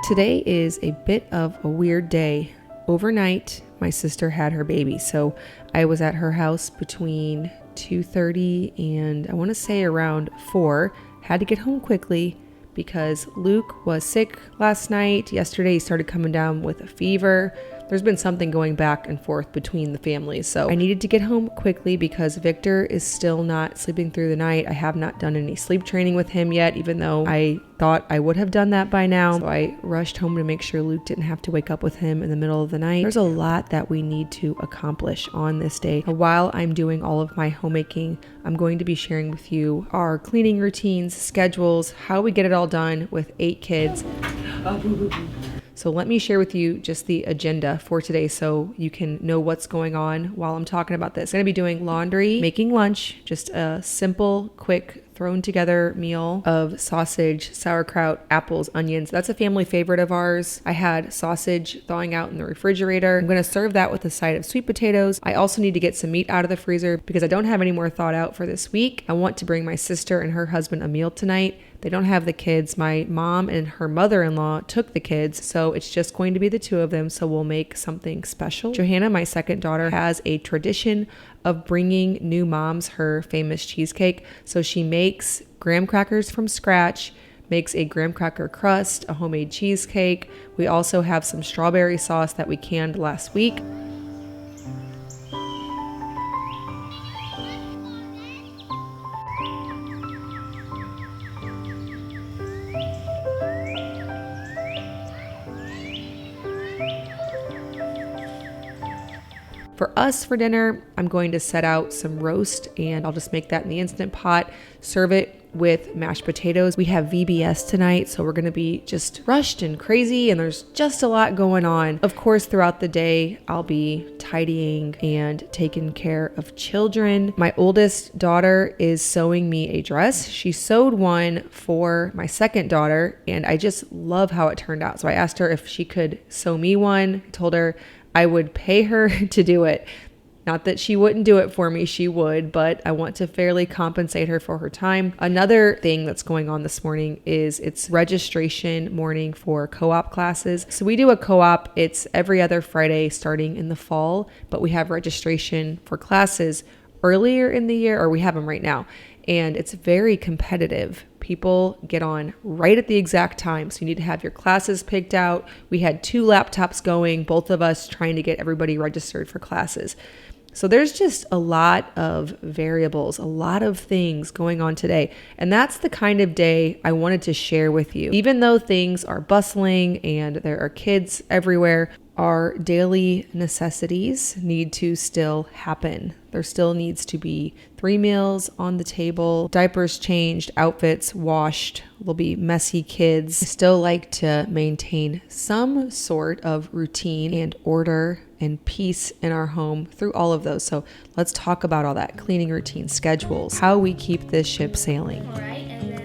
Today is a bit of a weird day. Overnight, my sister had her baby, so I was at her house between 2:30 and I want to say around 4. Had to get home quickly because Luke was sick last night. Yesterday he started coming down with a fever. There's been something going back and forth between the families. So I needed to get home quickly because Victor is still not sleeping through the night. I have not done any sleep training with him yet, even though I thought I would have done that by now. So I rushed home to make sure Luke didn't have to wake up with him in the middle of the night. There's a lot that we need to accomplish on this day. While I'm doing all of my homemaking, I'm going to be sharing with you our cleaning routines, schedules, how we get it all done with 8 kids. So let me share with you just the agenda for today so you can know what's going on while I'm talking about this. I'm going to be doing laundry, making lunch, just a simple, quick, thrown together meal of sausage, sauerkraut, apples, onions. That's a family favorite of ours. I had sausage thawing out in the refrigerator. I'm going to serve that with a side of sweet potatoes. I also need to get some meat out of the freezer because I don't have any more thawed out for this week. I want to bring my sister and her husband a meal tonight. They don't have the kids. My mom and her mother-in-law took the kids, so it's just going to be the two of them, so we'll make something special. Johanna, my second daughter, has a tradition of bringing new moms her famous cheesecake. So she makes graham crackers from scratch, makes a graham cracker crust, a homemade cheesecake. We also have some strawberry sauce that we canned last week. For us for dinner, I'm going to set out some roast and I'll just make that in the Instant Pot, serve it with mashed potatoes. We have VBS tonight, so we're going to be just rushed and crazy and there's just a lot going on. Of course, throughout the day, I'll be tidying and taking care of children. My oldest daughter is sewing me a dress. She sewed one for my second daughter and I just love how it turned out. So I asked her if she could sew me one. I told her I would pay her to do it. Not that she wouldn't do it for me, she would, but I want to fairly compensate her for her time. Another thing that's going on this morning is it's registration morning for co-op classes. So we do a co-op, it's every other Friday starting in the fall, but we have registration for classes earlier in the year, or we have them right now. And it's very competitive. People get on right at the exact time. So you need to have your classes picked out. We had 2 laptops going, both of us trying to get everybody registered for classes. So there's just a lot of variables, a lot of things going on today. And that's the kind of day I wanted to share with you. Even though things are bustling and there are kids everywhere, our daily necessities need to still happen. There still needs to be 3 meals on the table, diapers changed, outfits washed. There'll be messy kids. I still like to maintain some sort of routine and order and peace in our home through all of those. So let's talk about all that. Cleaning routine, schedules, how we keep this ship sailing. All right, and then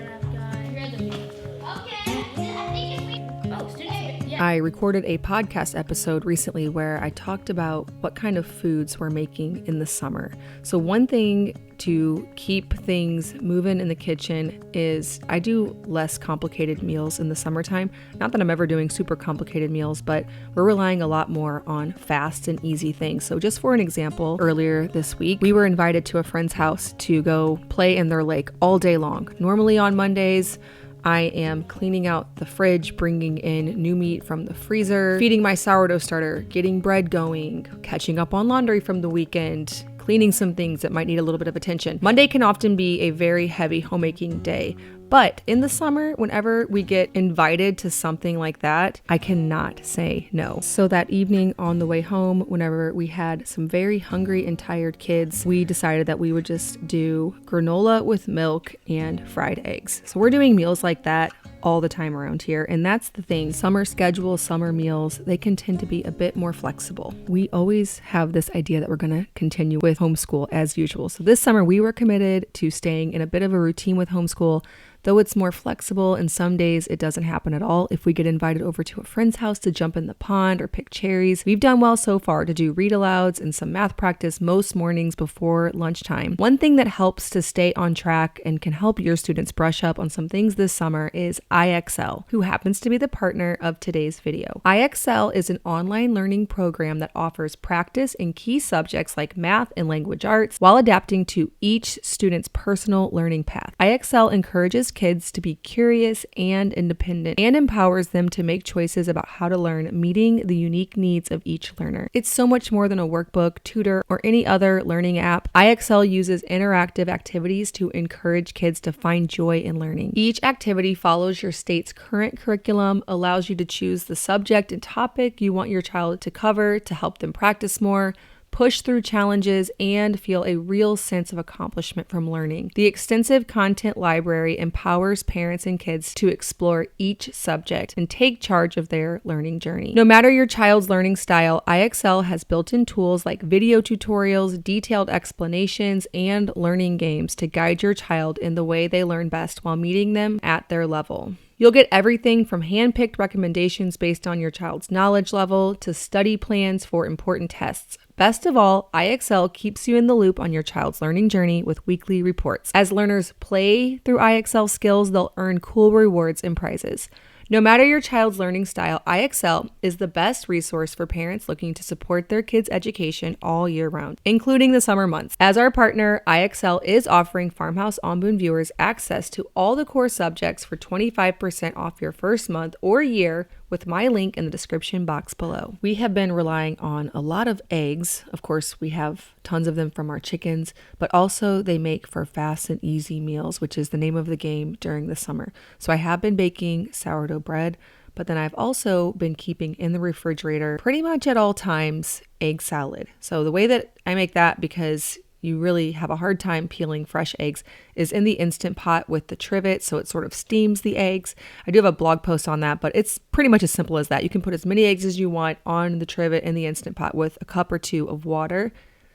I recorded a podcast episode recently where I talked about what kind of foods we're making in the summer. So one thing to keep things moving in the kitchen is I do less complicated meals in the summertime. Not that I'm ever doing super complicated meals, but we're relying a lot more on fast and easy things. So just for an example, earlier this week, we were invited to a friend's house to go play in their lake all day long. Normally on Mondays, I am cleaning out the fridge, bringing in new meat from the freezer, feeding my sourdough starter, getting bread going, catching up on laundry from the weekend, cleaning some things that might need a little bit of attention. Monday can often be a very heavy homemaking day. But in the summer, whenever we get invited to something like that, I cannot say no. So that evening on the way home, whenever we had some very hungry and tired kids, we decided that we would just do granola with milk and fried eggs. So we're doing meals like that all the time around here. And that's the thing. Summer schedules, summer meals, they can tend to be a bit more flexible. We always have this idea that we're going to continue with homeschool as usual. So this summer we were committed to staying in a bit of a routine with homeschool. Though it's more flexible and some days it doesn't happen at all, if we get invited over to a friend's house to jump in the pond or pick cherries, we've done well so far to do read alouds and some math practice most mornings before lunchtime. One thing that helps to stay on track and can help your students brush up on some things this summer is IXL, who happens to be the partner of today's video. IXL is an online learning program that offers practice in key subjects like math and language arts while adapting to each student's personal learning path. IXL encourages kids to be curious and independent and empowers them to make choices about how to learn, meeting the unique needs of each learner. It's so much more than a workbook, tutor, or any other learning app. IXL uses interactive activities to encourage kids to find joy in learning. Each activity follows your state's current curriculum, allows you to choose the subject and topic you want your child to cover to help them practice more, push through challenges, and feel a real sense of accomplishment from learning. The extensive content library empowers parents and kids to explore each subject and take charge of their learning journey. No matter your child's learning style, IXL has built-in tools like video tutorials, detailed explanations, and learning games to guide your child in the way they learn best while meeting them at their level. You'll get everything from hand-picked recommendations based on your child's knowledge level to study plans for important tests. Best of all, IXL keeps you in the loop on your child's learning journey with weekly reports. As learners play through IXL skills, they'll earn cool rewards and prizes. No matter your child's learning style, IXL is the best resource for parents looking to support their kids' education all year round, including the summer months. As our partner, IXL is offering Farmhouse On Boone viewers access to all the core subjects for 25% off your first month or year with my link in the description box below. We have been relying on a lot of eggs. Of course, we have tons of them from our chickens, but also they make for fast and easy meals, which is the name of the game during the summer. So I have been baking sourdough bread, but then I've also been keeping in the refrigerator pretty much at all times egg salad. So the way that I make that, because you really have a hard time peeling fresh eggs, is in the Instant Pot with the trivet, so it sort of steams the eggs. I do have a blog post on that, but it's pretty much as simple as that. You can put as many eggs as you want on the trivet in the Instant Pot with a cup or two of water,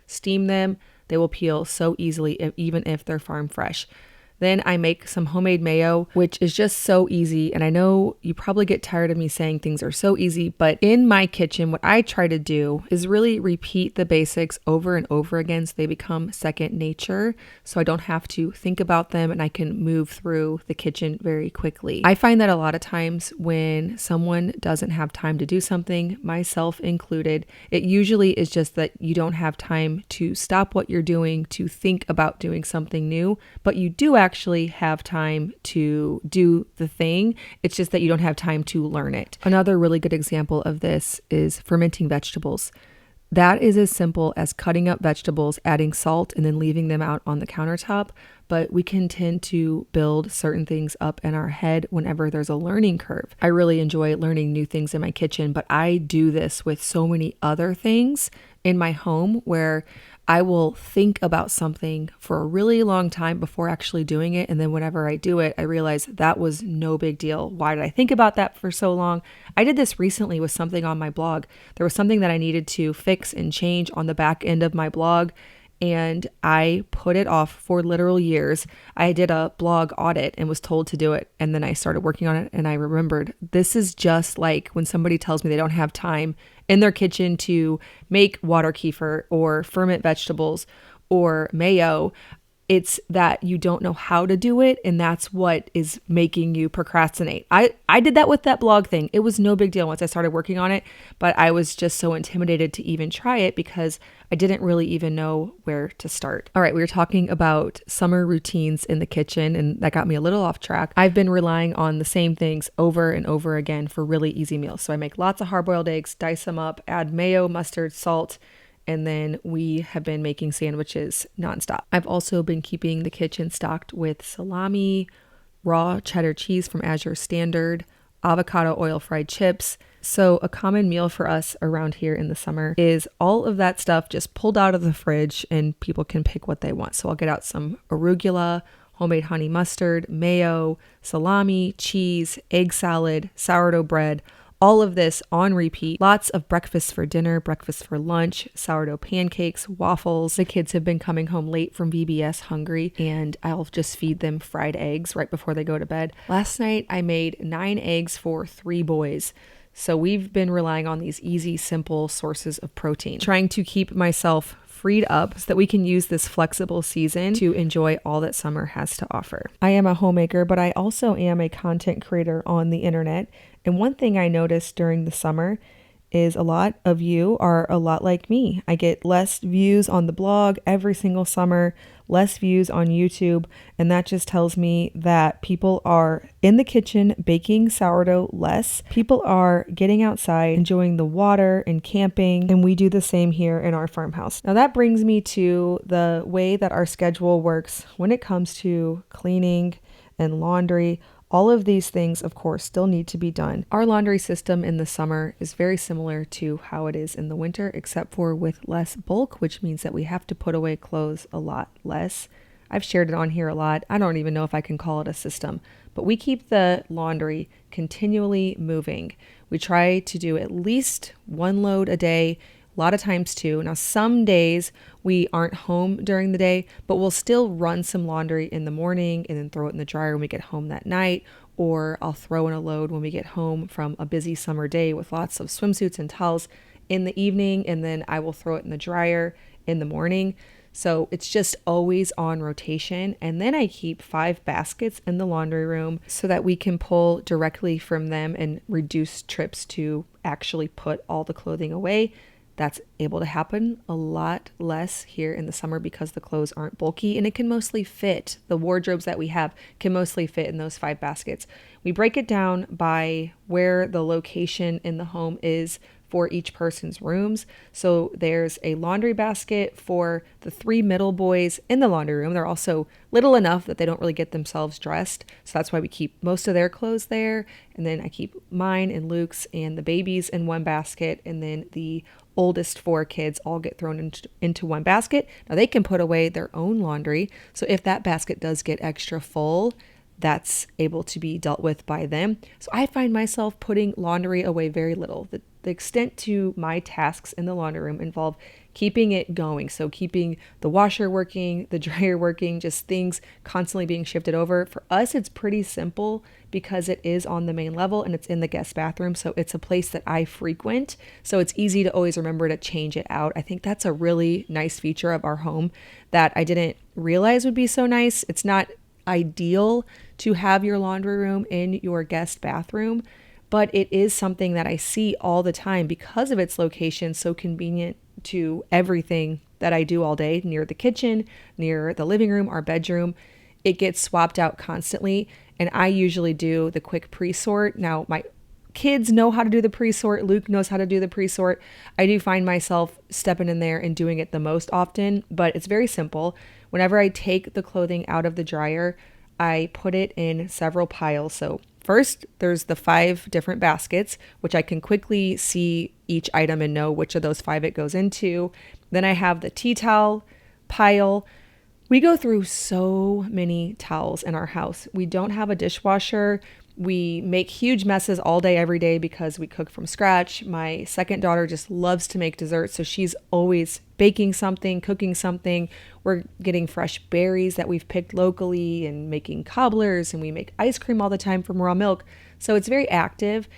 steam them. They will peel so easily, even if they're farm fresh. Then I make some homemade mayo, which is just so easy. And I know you probably get tired of me saying things are so easy, but in my kitchen, what I try to do is really repeat the basics over and over again so they become second nature. So I don't have to think about them and I can move through the kitchen very quickly. I find that a lot of times when someone doesn't have time to do something, myself included, it usually is just that you don't have time to stop what you're doing to think about doing something new, but you do actually have time to do the thing. It's just that you don't have time to learn it. Another really good example of this is fermenting vegetables. That is as simple as cutting up vegetables, adding salt, and then leaving them out on the countertop. But we can tend to build certain things up in our head whenever there's a learning curve. I really enjoy learning new things in my kitchen, but I do this with so many other things in my home where I will think about something for a really long time before actually doing it. And then whenever I do it, I realize that was no big deal. Why did I think about that for so long? I did this recently with something on my blog. There was something that I needed to fix and change on the back end of my blog, and I put it off for literal years. I did a blog audit and was told to do it. And then I started working on it and I remembered this is just like when somebody tells me they don't have time in their kitchen to make water kefir or ferment vegetables or mayo. It's that you don't know how to do it, and that's what is making you procrastinate. I did that with that blog thing. It was no big deal once I started working on it, but I was just so intimidated to even try it because I didn't really even know where to start. All right, we were talking about summer routines in the kitchen, and that got me a little off track. I've been relying on the same things over and over again for really easy meals. So I make lots of hard-boiled eggs, dice them up, add mayo, mustard, salt, and then we have been making sandwiches nonstop. I've also been keeping the kitchen stocked with salami, raw cheddar cheese from Azure Standard, avocado oil fried chips. So a common meal for us around here in the summer is all of that stuff just pulled out of the fridge and people can pick what they want. So I'll get out some arugula, homemade honey mustard, mayo, salami, cheese, egg salad, sourdough bread, All of this on repeat. Lots of breakfast for dinner, breakfast for lunch, sourdough pancakes, waffles. The kids have been coming home late from VBS hungry, and I'll just feed them fried eggs right before they go to bed. Last night, I made 9 eggs for 3 boys. So we've been relying on these easy, simple sources of protein, trying to keep myself freed up so that we can use this flexible season to enjoy all that summer has to offer. I am a homemaker, but I also am a content creator on the internet. And one thing I noticed during the summer is a lot of you are a lot like me. I get less views on the blog every single summer, less views on YouTube, and that just tells me that people are in the kitchen baking sourdough less. People are getting outside, enjoying the water and camping, and we do the same here in our farmhouse. Now that brings me to the way that our schedule works when it comes to cleaning and laundry. All of these things, of course, still need to be done. Our laundry system in the summer is very similar to how it is in the winter, except for with less bulk, which means that we have to put away clothes a lot less. I've shared it on here a lot. I don't even know if I can call it a system, but we keep the laundry continually moving. We try to do at least 1 load a day, a lot of times 2. Now, some days we aren't home during the day, but we'll still run some laundry in the morning and then throw it in the dryer when we get home that night. Or I'll throw in a load when we get home from a busy summer day with lots of swimsuits and towels in the evening, and then I will throw it in the dryer in the morning. So it's just always on rotation. And then I keep 5 baskets in the laundry room so that we can pull directly from them and reduce trips to actually put all the clothing away. That's able to happen a lot less here in the summer because the clothes aren't bulky and it can mostly fit. The wardrobes that we have can mostly fit in those 5 baskets. We break it down by where the location in the home is for each person's rooms. So there's a laundry basket for the 3 middle boys in the laundry room. They're also little enough that they don't really get themselves dressed. So that's why we keep most of their clothes there. And then I keep mine and Luke's and the babies in one basket. And then the oldest 4 kids all get thrown into one basket. Now they can put away their own laundry. So if that basket does get extra full, that's able to be dealt with by them. So I find myself putting laundry away very little. The extent to my tasks in the laundry room involve keeping it going. So keeping the washer working, the dryer working, just things constantly being shifted over. For us, it's pretty simple because it is on the main level and it's in the guest bathroom. So it's a place that I frequent. So it's easy to always remember to change it out. I think that's a really nice feature of our home that I didn't realize would be so nice. It's not ideal to have your laundry room in your guest bathroom, but it is something that I see all the time because of its location, so convenient to everything that I do all day, near the kitchen, near the living room, our bedroom. It gets swapped out constantly, and I usually do the quick pre-sort. Now, my kids know how to do the pre-sort. Luke knows how to do the pre-sort. I do find myself stepping in there and doing it the most often, but it's very simple. Whenever I take the clothing out of the dryer, I put it in several piles. So first, there's the 5 different baskets, which I can quickly see each item and know which of those 5 it goes into. Then I have the tea towel pile. We go through so many towels in our house. We don't have a dishwasher. We make huge messes all day, every day because we cook from scratch. My second daughter just loves to make desserts, so she's always baking something, cooking something. We're getting fresh berries that we've picked locally and making cobblers, and we make ice cream all the time from raw milk. So it's very active,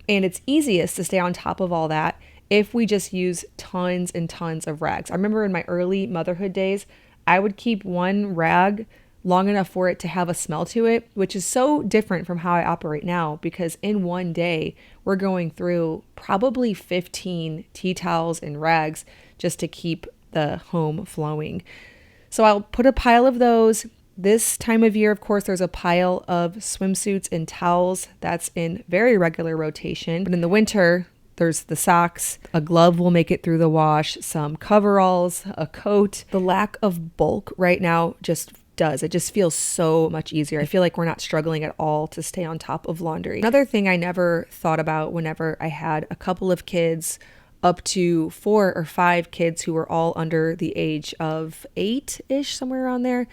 and it's easiest to stay on top of all that if we just use tons and tons of rags. I remember in my early motherhood days, I would keep one rag long enough for it to have a smell to it, which is so different from how I operate now because in one day, we're going through probably 15 tea towels and rags just to keep the home flowing. So I'll put a pile of those. This time of year, of course, there's a pile of swimsuits and towels that's in very regular rotation. But in the winter, there's the socks, a glove will make it through the wash, some coveralls, a coat. The lack of bulk right now just does. It just feels so much easier. I feel like we're not struggling at all to stay on top of laundry. Another thing I never thought about whenever I had a couple of kids, up to 4 or 5 kids who were all under the age of 8-ish, somewhere around there,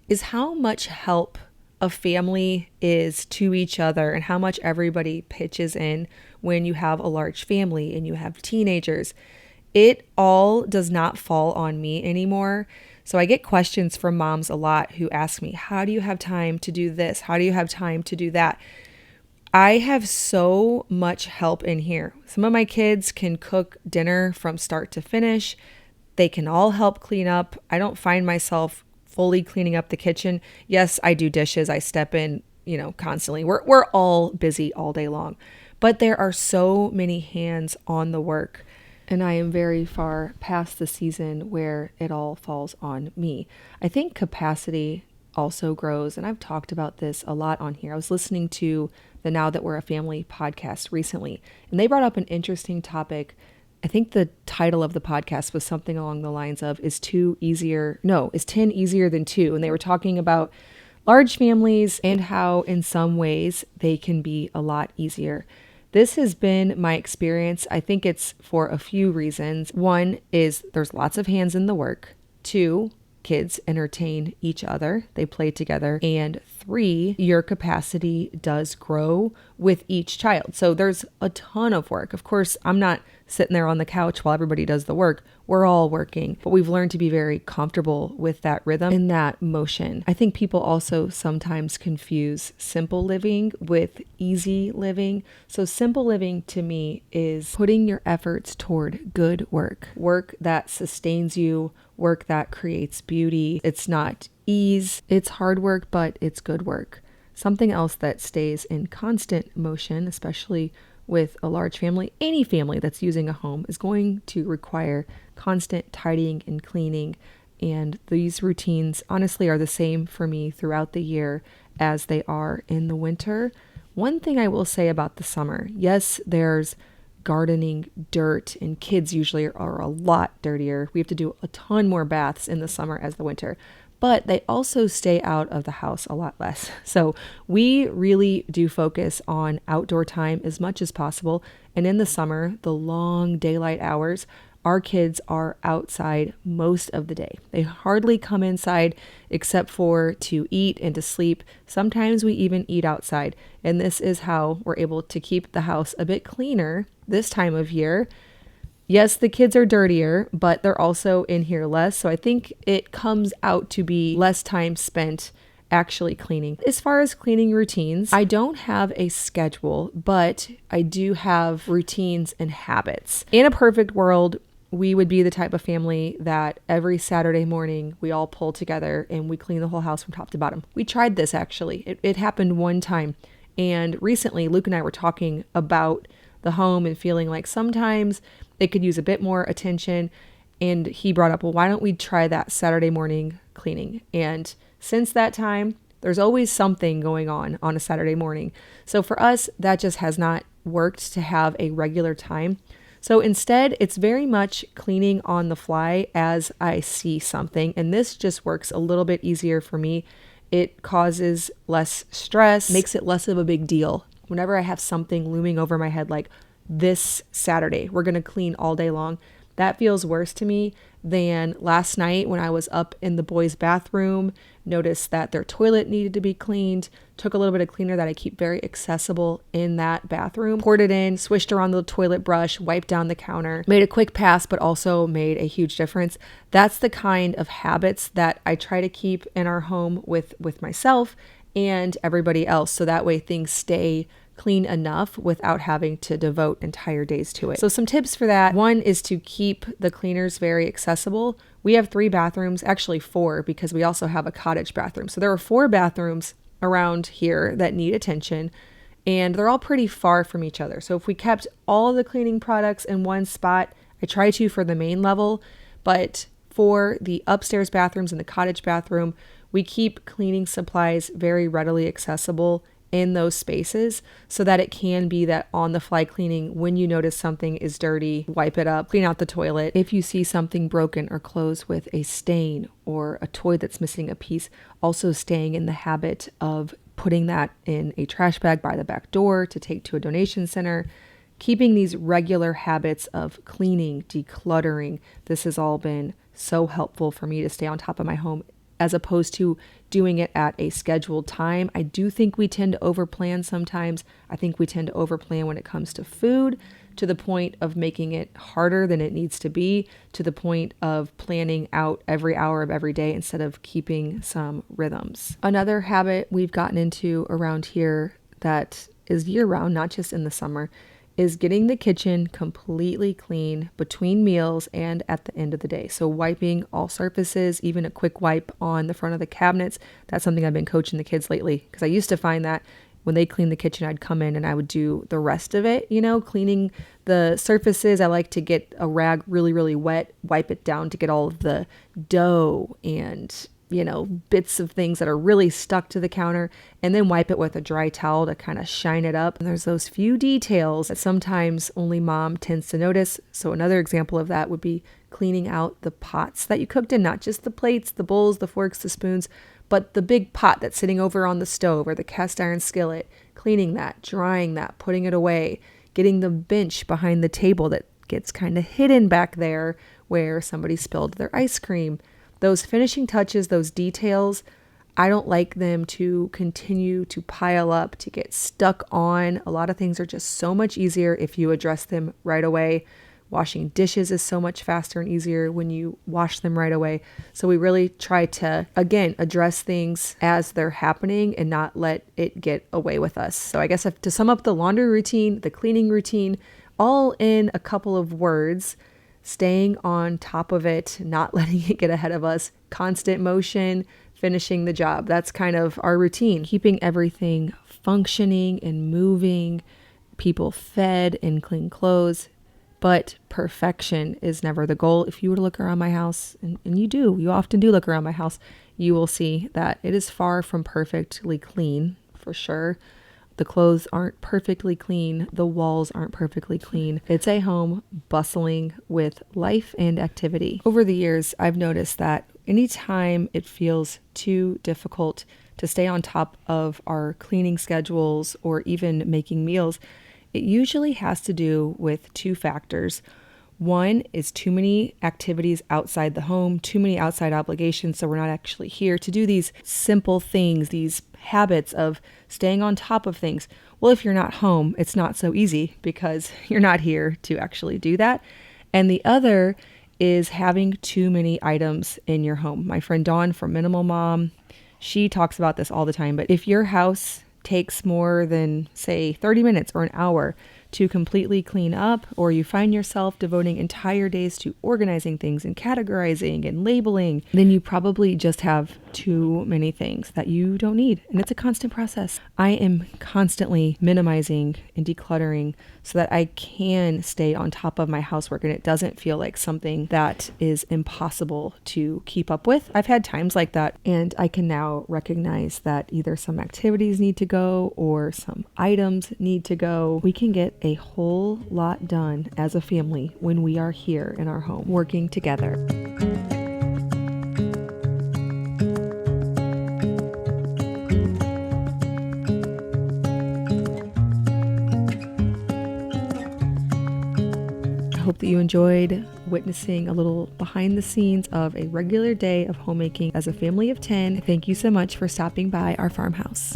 is how much help a family is to each other and how much everybody pitches in when you have a large family and you have teenagers. It all does not fall on me anymore. So I get questions from moms a lot who ask me, how do you have time to do this? How do you have time to do that? I have so much help in here. Some of my kids can cook dinner from start to finish. They can all help clean up. I don't find myself fully cleaning up the kitchen. Yes, I do dishes. I step in, constantly. We're all busy all day long. But there are so many hands on the work. And I am very far past the season where it all falls on me. I think capacity also grows. And I've talked about this a lot on here. I was listening to the Now That We're a Family podcast recently, and they brought up an interesting topic. I think the title of the podcast was something along the lines of, is 10 easier than 2? And they were talking about large families and how in some ways they can be a lot easier. This has been my experience. I think it's for a few reasons. One is there's lots of hands in the work. 2, kids entertain each other. They play together. And 3, your capacity does grow with each child. So there's a ton of work. Of course, I'm not sitting there on the couch while everybody does the work. We're all working, but we've learned to be very comfortable with that rhythm and that motion. I think people also sometimes confuse simple living with easy living. So simple living to me is putting your efforts toward good work that sustains you, work that creates beauty. It's not ease, it's hard work, but it's good work. Something else that stays in constant motion, especially with a large family, any family that's using a home, is going to require constant tidying and cleaning. And these routines honestly are the same for me throughout the year as they are in the winter. One thing I will say about the summer, yes, there's gardening dirt, and kids usually are a lot dirtier. We have to do a ton more baths in the summer as the winter, but they also stay out of the house a lot less. So we really do focus on outdoor time as much as possible. And in the summer, the long daylight hours, our kids are outside most of the day. They hardly come inside except for to eat and to sleep. Sometimes we even eat outside. And this is how we're able to keep the house a bit cleaner this time of year. Yes, the kids are dirtier, but they're also in here less. So I think it comes out to be less time spent actually cleaning. As far as cleaning routines, I don't have a schedule, but I do have routines and habits. In a perfect world, we would be the type of family that every Saturday morning we all pull together and we clean the whole house from top to bottom. We tried this actually. It happened one time. And recently, Luke and I were talking about the home and feeling like sometimes it could use a bit more attention. And he brought up, well, why don't we try that Saturday morning cleaning? And since that time, there's always something going on a Saturday morning. So for us, that just has not worked to have a regular time. So instead, it's very much cleaning on the fly as I see something. And this just works a little bit easier for me. It causes less stress, makes it less of a big deal. Whenever I have something looming over my head, like this Saturday, we're going to clean all day long, that feels worse to me than last night when I was up in the boys' bathroom, noticed that their toilet needed to be cleaned, took a little bit of cleaner that I keep very accessible in that bathroom, poured it in, swished around the toilet brush, wiped down the counter, made a quick pass, but also made a huge difference. That's the kind of habits that I try to keep in our home with myself and everybody else. So that way things stay clean enough without having to devote entire days to it. So some tips for that. One is to keep the cleaners very accessible. We have 3 bathrooms, actually 4, because we also have a cottage bathroom. So there are 4 bathrooms around here that need attention, and they're all pretty far from each other. So if we kept all the cleaning products in one spot, I try to for the main level, but for the upstairs bathrooms and the cottage bathroom, we keep cleaning supplies very readily accessible in those spaces so that it can be that on-the-fly cleaning. When you notice something is dirty, wipe it up, clean out the toilet. If you see something broken or clothes with a stain or a toy that's missing a piece, also staying in the habit of putting that in a trash bag by the back door to take to a donation center. Keeping these regular habits of cleaning, decluttering, this has all been so helpful for me to stay on top of my home as opposed to doing it at a scheduled time. I do think we tend to overplan sometimes. I think we tend to overplan when it comes to food, to the point of making it harder than it needs to be, to the point of planning out every hour of every day instead of keeping some rhythms. Another habit we've gotten into around here that is year-round, not just in the summer, is getting the kitchen completely clean between meals and at the end of the day. So wiping all surfaces, even a quick wipe on the front of the cabinets. That's something I've been coaching the kids lately, because I used to find that when they cleaned the kitchen, I'd come in and I would do the rest of it, cleaning the surfaces. I like to get a rag really, really wet, wipe it down to get all of the dough and bits of things that are really stuck to the counter, and then wipe it with a dry towel to kind of shine it up. And there's those few details that sometimes only mom tends to notice. So another example of that would be cleaning out the pots that you cooked in, not just the plates, the bowls, the forks, the spoons, but the big pot that's sitting over on the stove or the cast iron skillet, cleaning that, drying that, putting it away, getting the bench behind the table that gets kind of hidden back there where somebody spilled their ice cream. Those finishing touches, those details, I don't like them to continue to pile up, to get stuck on. A lot of things are just so much easier if you address them right away. Washing dishes is so much faster and easier when you wash them right away. So we really try to, again, address things as they're happening and not let it get away with us. So I guess to sum up the laundry routine, the cleaning routine, all in a couple of words: staying on top of it, not letting it get ahead of us, constant motion, finishing the job. That's kind of our routine, keeping everything functioning and moving, people fed and clean clothes. But perfection is never the goal. If you were to look around my house, and you often do look around my house, you will see that it is far from perfectly clean, for sure. The clothes aren't perfectly clean. The walls aren't perfectly clean. It's a home bustling with life and activity. Over the years, I've noticed that anytime it feels too difficult to stay on top of our cleaning schedules or even making meals, it usually has to do with two factors. One is too many activities outside the home, too many outside obligations, so we're not actually here to do these simple things, these habits of staying on top of things. Well, if you're not home, it's not so easy because you're not here to actually do that. And the other is having too many items in your home. My friend Dawn from Minimal Mom, she talks about this all the time, but if your house takes more than, say, 30 minutes or an hour to completely clean up, or you find yourself devoting entire days to organizing things and categorizing and labeling, then you probably just have too many things that you don't need. And it's a constant process. I am constantly minimizing and decluttering so that I can stay on top of my housework and it doesn't feel like something that is impossible to keep up with. I've had times like that, and I can now recognize that either some activities need to go or some items need to go. We can get a whole lot done as a family when we are here in our home working together. I hope that you enjoyed witnessing a little behind the scenes of a regular day of homemaking as a family of 10. Thank you so much for stopping by our farmhouse.